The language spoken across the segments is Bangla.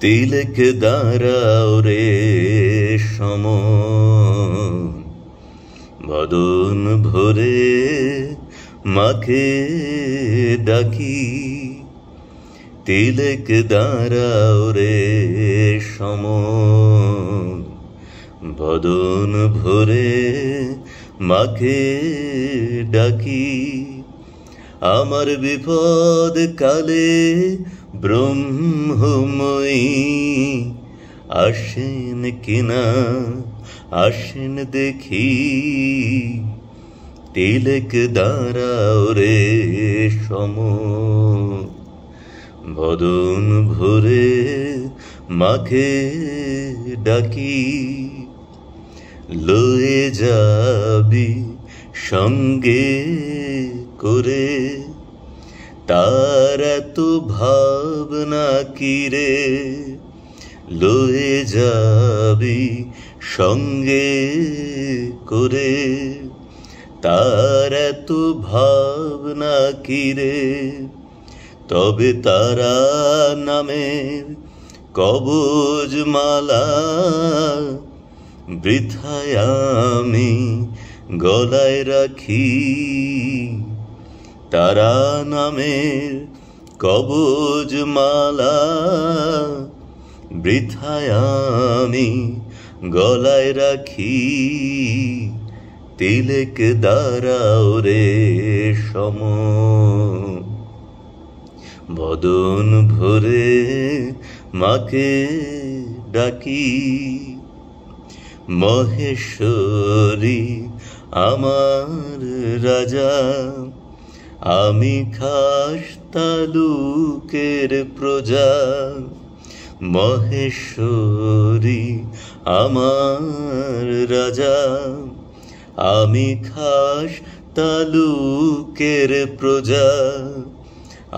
তিলক দাঁড়াও রে সম বদন ভরে মাকে ডাকি তিলক দাঁড়াও রে সম বদন ভরে মাকে ডাকি আমার বিপদ কালে ব্রহ্মময়ী আসেন কিনা আসেন দেখি তিলক দাঁড়াও রে সম বদন ভরে মাকে ডাকি লয়ে যাবি সঙ্গে করে তার এত ভাবনা কি রে লয়ে যাবি সঙ্গে করে তার এত ভাবনা কি রে তবে তারা নামের কবজ মালা বৃথায় আমি গলায় রাখি তারা নামের কবজ মালা বৃথায় আমি গলায় রাখি তিলক দাঁড়াও রে সম বদন ভরে মাকে ডাকি মহেশ্বরী আমার রাজা আমি খাস তালুকের প্রজা মহেশ্বরী আমার রাজা আমি খাস তালুকের প্রজা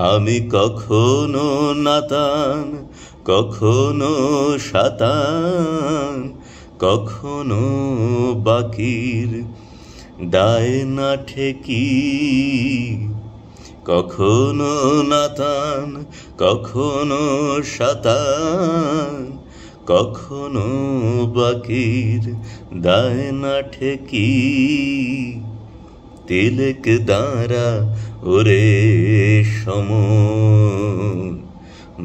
আমি কখনো নাতান কখনো শাতান কখনো বাকির দায় না ঠেকি কখনো নাতান কখনো শাতান কখনো বাকির দায় না ঠেকি তিলক দাঁড়া ওরে সম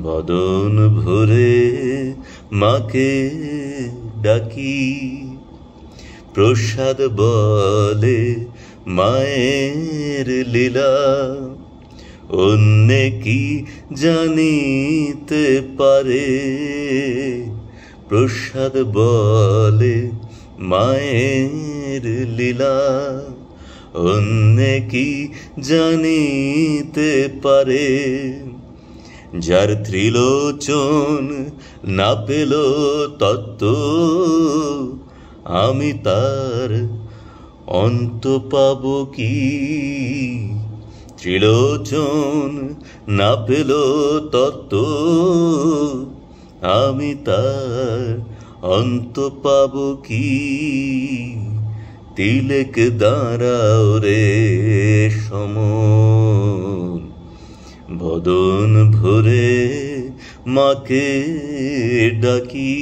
বদন ভরে মাকে ডাকি প্রসাদ বলে মায়ের লীলা অন্যে কি জানিতে পারে প্রসাদ বলে মায়ের লীলা অন্যে কি জানিতে পারে যার ত্রিলোচন না পেল তত্ত্ব আমি তার অন্ত পাব কি ত্রিলোচন না পেল তত্ত্ব আমি তার অন্ত পাব কি তিলক দাঁড়াও রে সম বদন ভরে মাকে ডাকি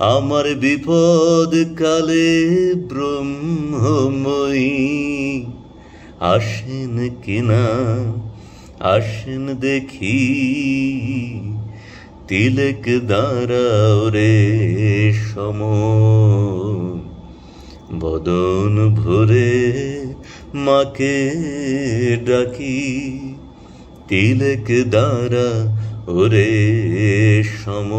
আমার বিপদ কালে ব্রহ্মময়ী আসেন কিনা আসেন দেখি তিলক দাঁড়াও রে সম বদন ভরে মাকে ডাকি তিলক দাঁড়া ওরে সম